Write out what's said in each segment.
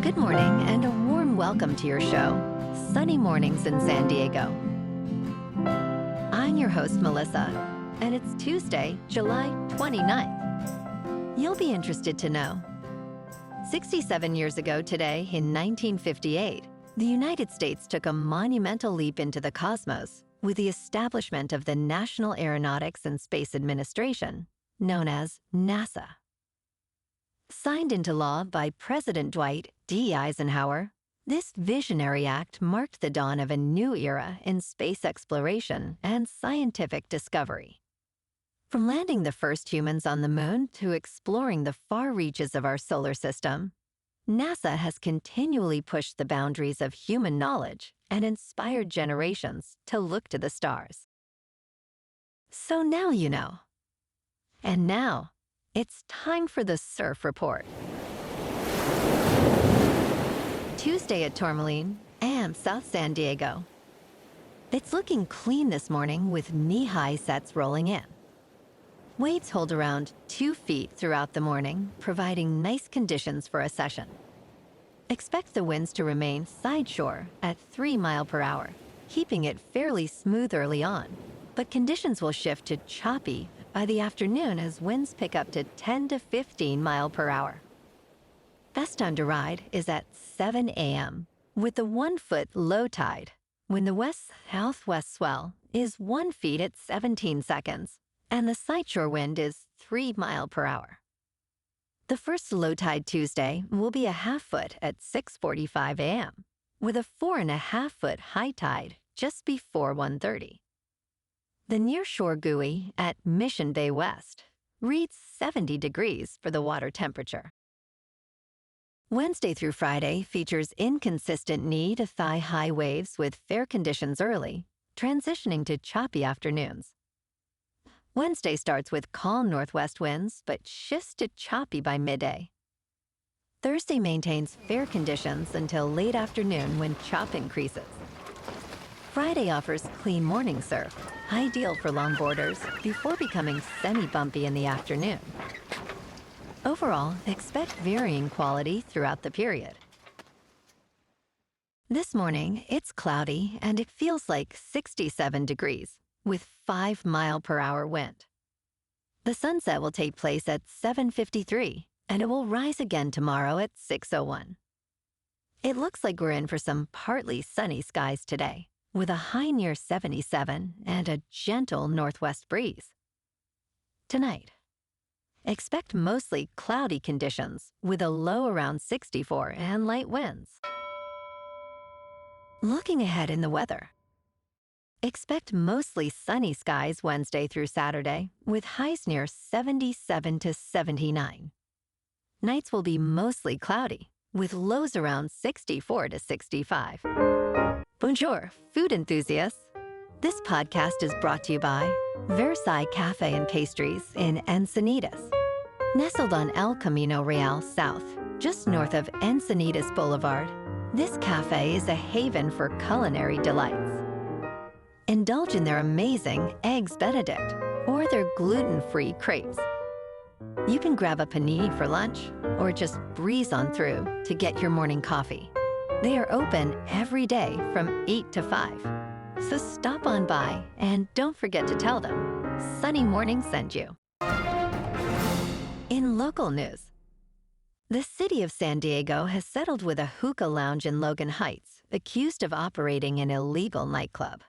Good morning and a warm welcome to your show, Sunny Mornings in San Diego. I'm your host, Melissa, and it's Tuesday, July 29th. You'll be interested to know. 67 years ago today, in 1958, the United States took a monumental leap into the cosmos with the establishment of the National Aeronautics and Space Administration, known as NASA. Signed into law by President Dwight D. Eisenhower, this visionary act marked the dawn of a new era in space exploration and scientific discovery. From landing the first humans on the moon to exploring the far reaches of our solar system, NASA has continually pushed the boundaries of human knowledge and inspired generations to look to the stars. So now you know. And now, it's time for the Surf Report. Tuesday at Tourmaline and South San Diego. It's looking clean this morning with knee-high sets rolling in. Waves hold around 2 feet throughout the morning, providing nice conditions for a session. Expect the winds to remain sideshore at 3 miles per hour, keeping it fairly smooth early on, but conditions will shift to choppy by the afternoon as winds pick up to 10 to 15 miles per hour. Best time to ride is at 7 a.m. with the 1 foot low tide, when the west-southwest swell is 1 foot at 17 seconds, and the sideshore wind is 3 miles per hour. The first low tide Tuesday will be a half foot at 6:45 a.m., with a 4.5 foot high tide just before 1:30. The nearshore buoy at Mission Bay West reads 70 degrees for the water temperature. Wednesday through Friday features inconsistent knee to thigh-high waves with fair conditions early, transitioning to choppy afternoons. Wednesday starts with calm northwest winds, but shifts to choppy by midday. Thursday maintains fair conditions until late afternoon when chop increases. Friday offers clean morning surf, ideal for longboarders, before becoming semi-bumpy in the afternoon. Overall, expect varying quality throughout the period. This morning, it's cloudy and it feels like 67 degrees, with 5 miles per hour wind. The sunset will take place at 7:53, and it will rise again tomorrow at 6:01. It looks like we're in for some partly sunny skies today, with a high near 77 and a gentle northwest breeze. Tonight, expect mostly cloudy conditions with a low around 64 and light winds. Looking ahead in the weather, expect mostly sunny skies Wednesday through Saturday, with highs near 77 to 79. Nights will be mostly cloudy, with lows around 64 to 65. Bonjour, food enthusiasts. This podcast is brought to you by Versailles Cafe and Pastries in Encinitas. Nestled on El Camino Real South, just north of Encinitas Boulevard, this cafe is a haven for culinary delights. Indulge in their amazing Eggs Benedict or their gluten-free crepes. You can grab a panini for lunch or just breeze on through to get your morning coffee. They are open every day from 8 to 5. So stop on by and don't forget to tell them Sunny Morning sent you. In local news, the city of San Diego has settled with a hookah lounge in Logan Heights accused of operating an illegal nightclub.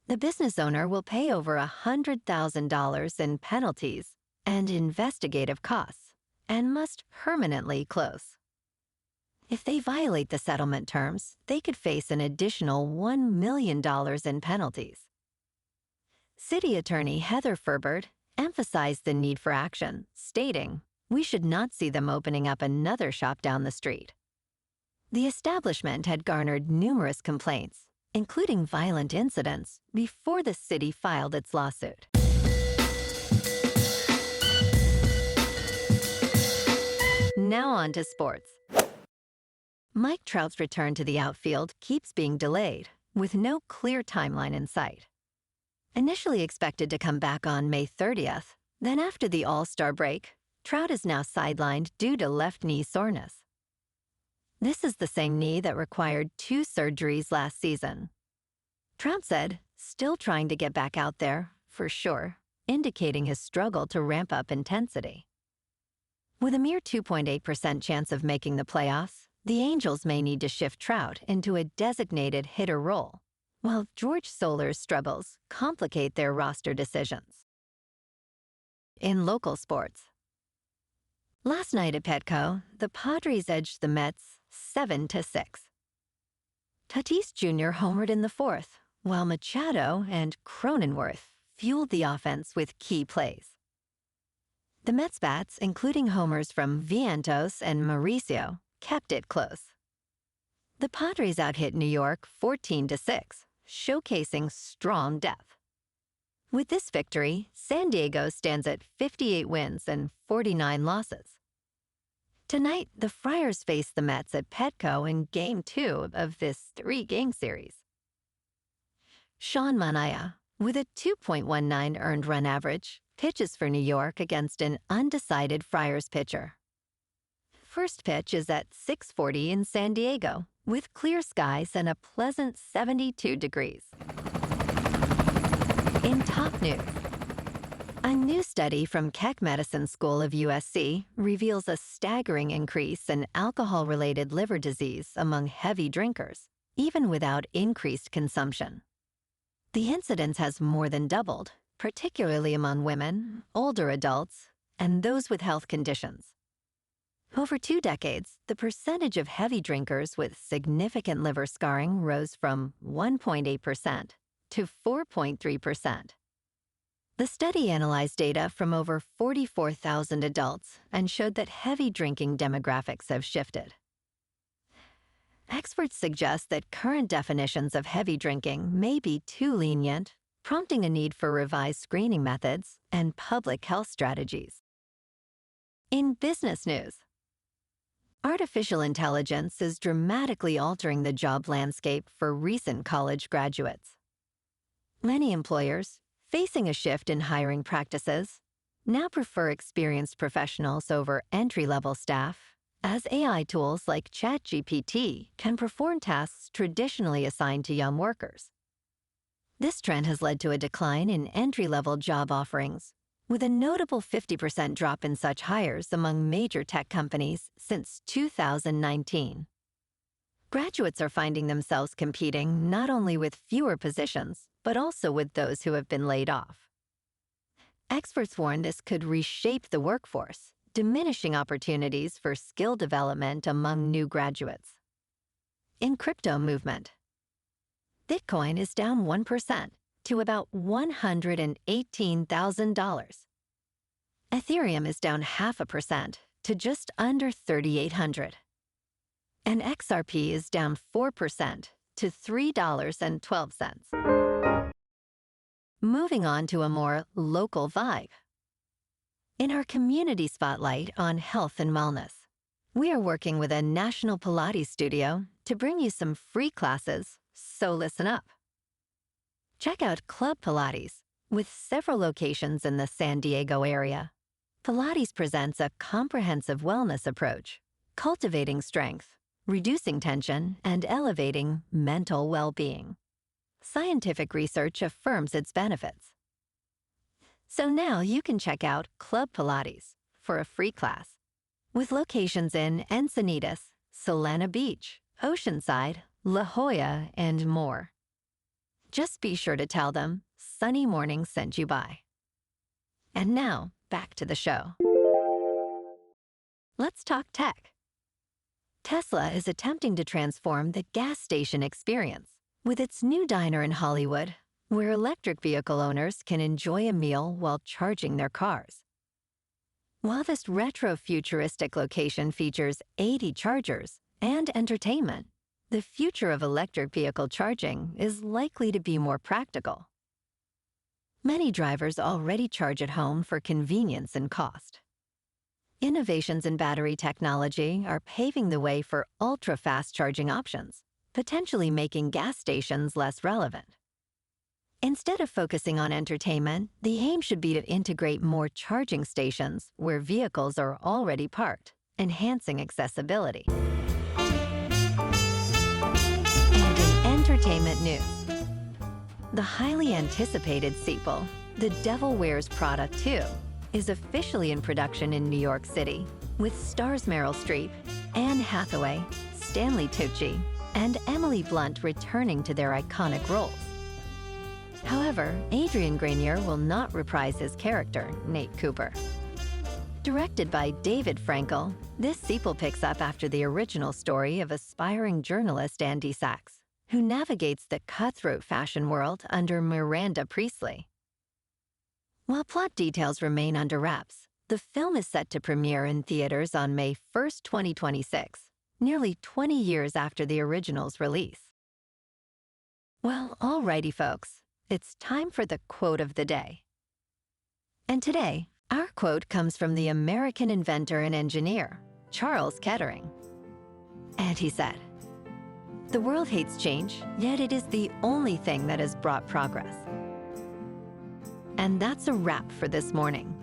The business owner will pay over $100,000 in penalties and investigative costs and must permanently close. If they violate the settlement terms, they could face an additional $1 million in penalties. City Attorney Heather Furbert emphasized the need for action, stating, "We should not see them opening up another shop down the street." The establishment had garnered numerous complaints, including violent incidents, before the city filed its lawsuit. Now on to sports. Mike Trout's return to the outfield keeps being delayed, with no clear timeline in sight. Initially expected to come back on May 30th, then after the All-Star break, Trout is now sidelined due to left knee soreness. This is the same knee that required 2 surgeries last season. Trout said, still trying to get back out there, for sure, indicating his struggle to ramp up intensity. With a mere 2.8% chance of making the playoffs, the Angels may need to shift Trout into a designated hitter role, while George Soler's struggles complicate their roster decisions. In local sports. Last night at Petco, the Padres edged the Mets 7-6. Tatis Jr. homered in the fourth, while Machado and Cronenworth fueled the offense with key plays. The Mets' bats, including homers from Vientos and Mauricio, kept it close. The Padres outhit New York 14-6, showcasing strong depth. With this victory, San Diego stands at 58 wins and 49 losses. Tonight, the Friars face the Mets at Petco in Game 2 of this 3-game series. Sean Manaea, with a 2.19 earned run average, pitches for New York against an undecided Friars pitcher. First pitch is at 6:40 in San Diego, with clear skies and a pleasant 72 degrees. In top news, a new study from Keck Medicine School of USC reveals a staggering increase in alcohol-related liver disease among heavy drinkers, even without increased consumption. The incidence has more than doubled, particularly among women, older adults, and those with health conditions. Over 2 decades, the percentage of heavy drinkers with significant liver scarring rose from 1.8% to 4.3%. The study analyzed data from over 44,000 adults and showed that heavy drinking demographics have shifted. Experts suggest that current definitions of heavy drinking may be too lenient, prompting a need for revised screening methods and public health strategies. In business news, artificial intelligence is dramatically altering the job landscape for recent college graduates. Many employers, facing a shift in hiring practices, now prefer experienced professionals over entry-level staff, as AI tools like ChatGPT can perform tasks traditionally assigned to young workers. This trend has led to a decline in entry-level job offerings, with a notable 50% drop in such hires among major tech companies since 2019. Graduates are finding themselves competing not only with fewer positions, but also with those who have been laid off. Experts warn this could reshape the workforce, diminishing opportunities for skill development among new graduates. In crypto movement, Bitcoin is down 1% to about $118,000. Ethereum is down 0.5% to just under 3,800. And XRP is down 4% to $3.12. Moving on to a more local vibe. In our community spotlight on health and wellness, we are working with a national Pilates studio to bring you some free classes, so listen up. Check out Club Pilates, with several locations in the San Diego area. Pilates presents a comprehensive wellness approach, cultivating strength, reducing tension, and elevating mental well-being. Scientific research affirms its benefits. So now you can check out Club Pilates for a free class, with locations in Encinitas, Solana Beach, Oceanside, La Jolla, and more. Just be sure to tell them Sunny Morning sent you by. And now, back to the show. Let's talk tech. Tesla is attempting to transform the gas station experience with its new diner in Hollywood, where electric vehicle owners can enjoy a meal while charging their cars. While this retro-futuristic location features 80 chargers and entertainment, the future of electric vehicle charging is likely to be more practical. Many drivers already charge at home for convenience and cost. Innovations in battery technology are paving the way for ultra-fast charging options, potentially making gas stations less relevant. Instead of focusing on entertainment, the aim should be to integrate more charging stations where vehicles are already parked, enhancing accessibility. entertainment news. The highly anticipated sequel, The Devil Wears Prada 2, is officially in production in New York City, with stars Meryl Streep, Anne Hathaway, Stanley Tucci, and Emily Blunt returning to their iconic roles. However, Adrian Grenier will not reprise his character, Nate Cooper. Directed by David Frankel, this sequel picks up after the original story of aspiring journalist Andy Sachs, who navigates the cutthroat fashion world under Miranda Priestley. While plot details remain under wraps, the film is set to premiere in theaters on May 1st, 2026, nearly 20 years after the original's release. Well, alrighty folks, it's time for the quote of the day. And today, our quote comes from the American inventor and engineer, Charles Kettering. And he said, "The world hates change, yet it is the only thing that has brought progress." And that's a wrap for this morning.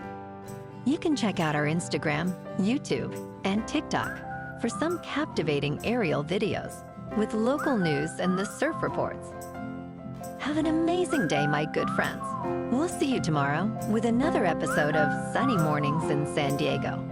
You can check out our Instagram, YouTube, and TikTok for some captivating aerial videos with local news and the surf reports. Have an amazing day, my good friends. We'll see you tomorrow with another episode of Sunny Mornings in San Diego.